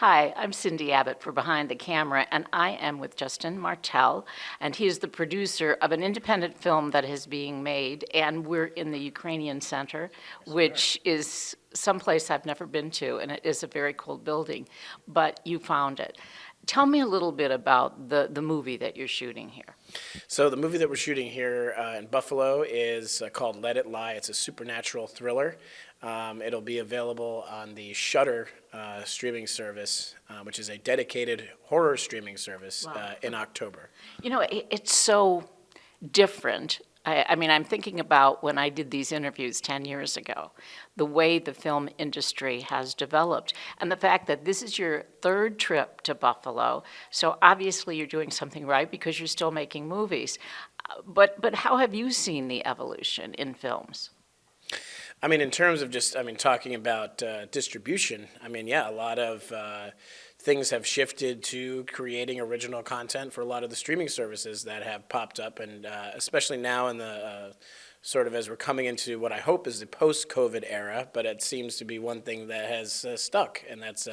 Hi, I'm Cindy Abbott for Behind the Camera, and I am with Justin Martell, and he is the producer of an independent film that is being made, and we're in the Ukrainian Center, which is someplace I've never been to, and it is a very cool building, but you found it. Tell me a little bit about the movie that you're shooting here. So the movie that we're shooting here in Buffalo is called Let It Lie. It's a supernatural thriller. It'll be available on the Shudder streaming service, which is a dedicated horror streaming service in October. You know, it's so different. I mean, I'm thinking about when I did these interviews 10 years ago, the way the film industry has developed, and the fact that this is your third trip to Buffalo. So obviously you're doing something right because you're still making movies. But how have you seen the evolution in films? I mean, in terms of just, talking about distribution, yeah, a lot of things have shifted to creating original content for a lot of the streaming services that have popped up, and especially now in the sort of as we're coming into what I hope is the post-COVID era, but it seems to be one thing that has stuck, and that's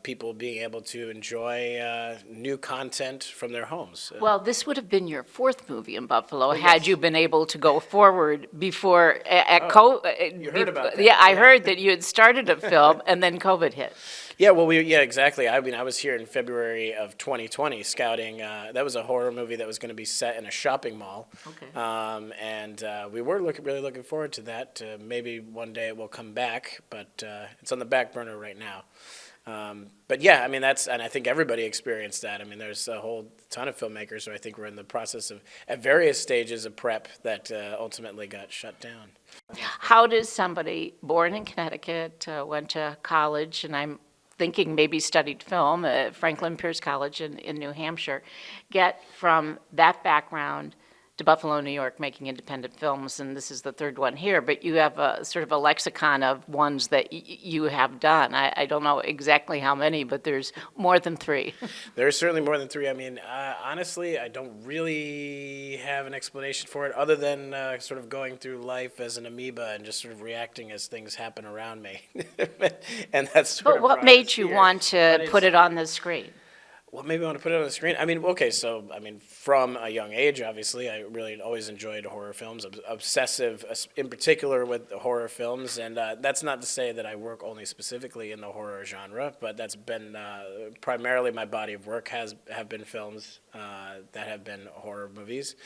people being able to enjoy new content from their homes. Well, this would have been your fourth movie in Buffalo yes. had you been able to go forward before at COVID. You heard about that. Yeah, I heard that you had started a film and then COVID hit. Yeah, well, exactly. I mean, I was here in February of 2020 scouting. That was a horror movie that was going to be set in a shopping mall. Okay. And we were really looking forward to that. Maybe one day it will come back, but it's on the back burner right now. But yeah, I mean, and I think everybody experienced that. I mean, there's a whole ton of filmmakers who I think were in the process of, at various stages of prep, that ultimately got shut down. How does somebody born in Connecticut, went to college, and I'm thinking maybe studied film at Franklin Pierce College in New Hampshire, get from that background to Buffalo, New York, making independent films, and this is the third one here, but you have a sort of a lexicon of ones that you have done. I don't know exactly how many, but there's more than three. There's certainly more than three. I mean, honestly, I don't really have an explanation for it other than sort of going through life as an amoeba and just sort of reacting as things happen around me. And that's sort But of what made you want to put it on the screen? Well, maybe I want to put it on the screen. I mean, okay, so, from a young age, obviously, I really always enjoyed horror films, obsessive in particular with the horror films, and that's not to say that I work only specifically in the horror genre, but that's been primarily my body of work have been films that have been horror movies.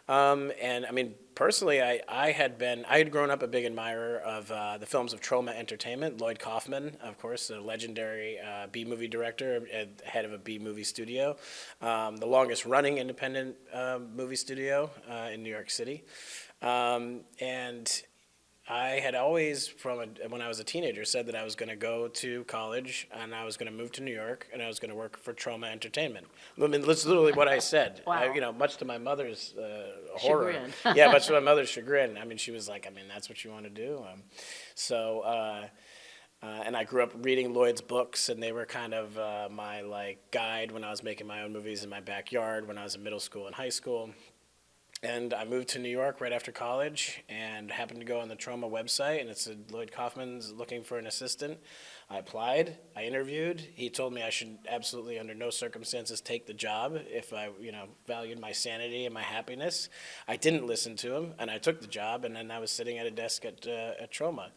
And, I mean, personally, I had grown up a big admirer of the films of Troma Entertainment. Lloyd Kaufman, of course, a legendary B-movie director, head of a B-movie studio, the longest-running independent movie studio in New York City. And I had always, when I was a teenager, said that I was going to go to college and I was going to move to New York and I was going to work for Troma Entertainment. I mean, that's literally what I said. Wow. Much to my mother's horror. Chagrin. Yeah, much to my mother's chagrin. I mean, she was like, that's what you want to do? And I grew up reading Lloyd's books, and they were kind of my guide when I was making my own movies in my backyard when I was in middle school and high school. And I moved to New York right after college and happened to go on the Troma website, and it said Lloyd Kaufman's looking for an assistant. I applied, I interviewed. He told me I should absolutely under no circumstances take the job if I, valued my sanity and my happiness. I didn't listen to him, and I took the job, and then I was sitting at a desk at Troma.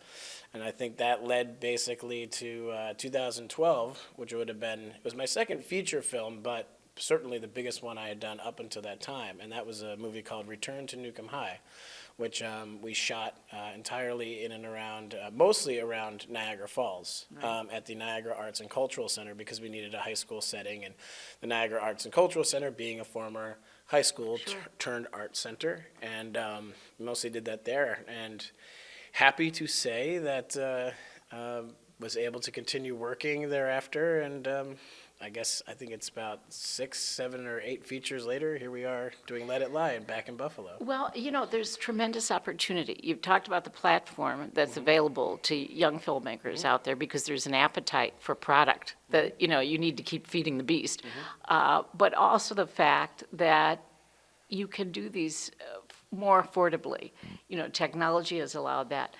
And I think that led basically to 2012, which it was my second feature film, but certainly the biggest one I had done up until that time, and that was a movie called Return to Newcomb High, which we shot entirely in and around, mostly around Niagara Falls, right. At the Niagara Arts and Cultural Center, because we needed a high school setting, and the Niagara Arts and Cultural Center being a former high school turned art center, and mostly did that there, and happy to say that was able to continue working thereafter, and I think it's about 6, 7, or 8 features later, here we are doing Let It Lie and back in Buffalo. Well, there's tremendous opportunity. You've talked about the platform that's available to young filmmakers out there because there's an appetite for product that, you need to keep feeding the beast. But also the fact that you can do these more affordably. Technology has allowed that.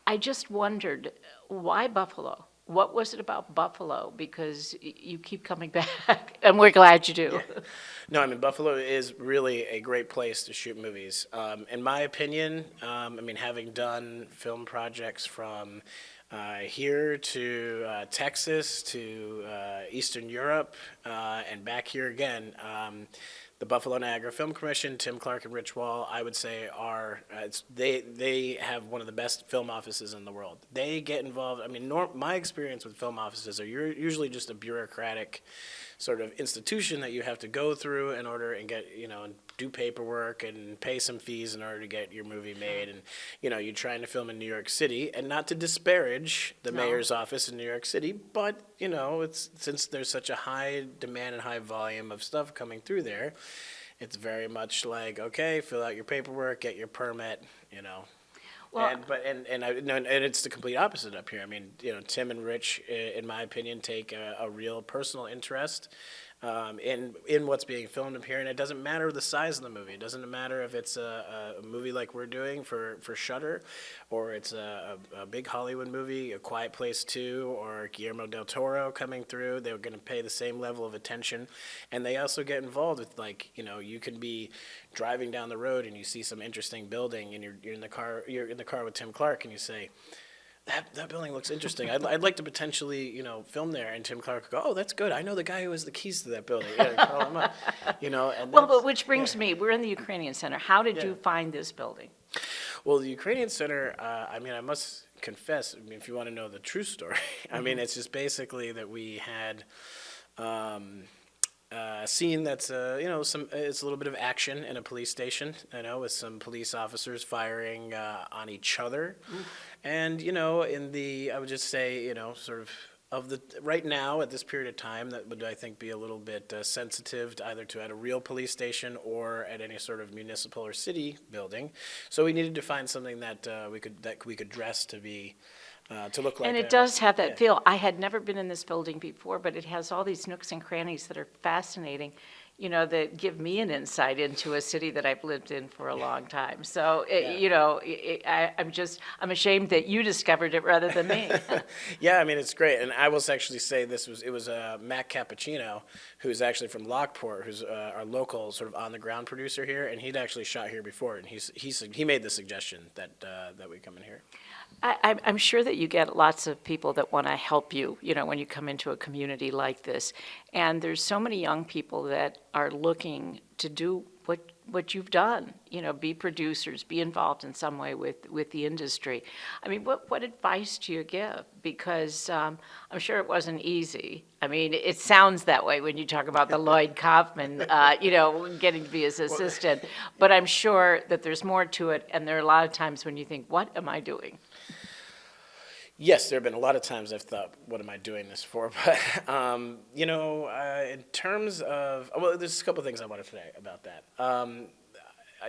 I just wondered, why Buffalo? what was it about Buffalo? Because you keep coming back, and we're glad you do. No, I mean, Buffalo is really a great place to shoot movies. In my opinion, I mean, having done film projects from here to Texas to Eastern Europe and back here again, the Buffalo Niagara Film Commission, Tim Clark and Rich Wall, I would say are they have one of the best film offices in the world. They get involved. I mean, my experience with film offices are you're usually just a bureaucratic sort of institution that you have to go through in order and get, and do paperwork and pay some fees in order to get your movie made. And, you're trying to film in New York City, and not to disparage the mayor's office in New York City, but, it's since there's such a high demand and high volume of stuff coming through there, it's very much like, okay, fill out your paperwork, get your permit, Well, and it's the complete opposite up here. I mean, Tim and Rich, in my opinion, take a real personal interest in what's being filmed up here, and it doesn't matter the size of the movie. It doesn't matter if it's a movie like we're doing for Shudder, or it's a big Hollywood movie, A Quiet Place 2, or Guillermo del Toro coming through. They're going to pay the same level of attention, and they also get involved with, like, you can be driving down the road and you see some interesting building, and you're in the car with Tim Clark, and you say, That building looks interesting. I'd like to potentially, film there. And Tim Clark would go, oh, that's good. I know the guy who has the keys to that building. Yeah, call him up. And well, but which brings me, we're in the Ukrainian Center. How did you find this building? Well, the Ukrainian Center, I must confess, if you want to know the true story, it's just basically that we had a scene that's, it's a little bit of action in a police station, with some police officers firing on each other. And, I would just say, sort of the, right now at this period of time, that would, I think, be a little bit sensitive to either at a real police station or at any sort of municipal or city building. So we needed to find something that we could dress to be, to look like. And it does have that feel. I had never been in this building before, but it has all these nooks and crannies that are fascinating, that give me an insight into a city that I've lived in for a long time. So, I'm ashamed that you discovered it rather than me. Yeah, it's great. And I will actually say it was Matt Cappuccino, who's actually from Lockport, who's our local sort of on-the-ground producer here, and he'd actually shot here before, and he made the suggestion that we come in here. I'm sure that you get lots of people that want to help you, when you come into a community like this. And there's so many young people that are looking to do what you've done, be producers, be involved in some way with the industry. What advice do you give? Because I'm sure it wasn't easy. It sounds that way when you talk about the Lloyd Kaufman, getting to be his assistant. But I'm sure that there's more to it, and there are a lot of times when you think, what am I doing? Yes, there have been a lot of times I've thought, what am I doing this for? But, in terms of, there's a couple of things I want to say about that.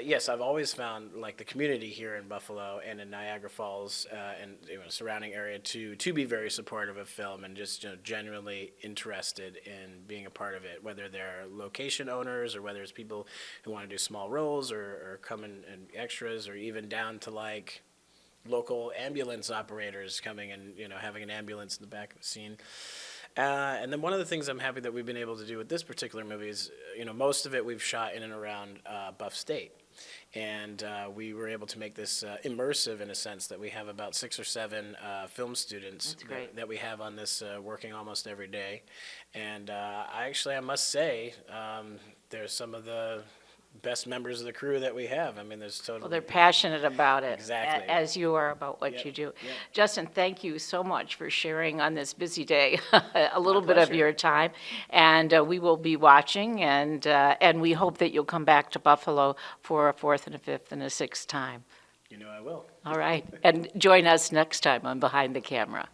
Yes, I've always found, like, the community here in Buffalo and in Niagara Falls and surrounding area to be very supportive of film and just genuinely interested in being a part of it, whether they're location owners or whether it's people who want to do small roles or come in extras, or even down to, like, local ambulance operators coming and having an ambulance in the back of the scene. And then one of the things I'm happy that we've been able to do with this particular movie is, most of it we've shot in and around Buff State. And we were able to make this immersive in a sense that we have about 6 or 7 film students that we have on this working almost every day. And I must say, they're some of the best members of the crew that we have. There's totally. Well, they're passionate about it. Exactly. As you are about what you do. Yep. Justin, thank you so much for sharing on this busy day a little bit of your time. And we will be watching, and we hope that you'll come back to Buffalo for a 4th and a 5th and a 6th time. I will. All right. And join us next time on Behind the Camera.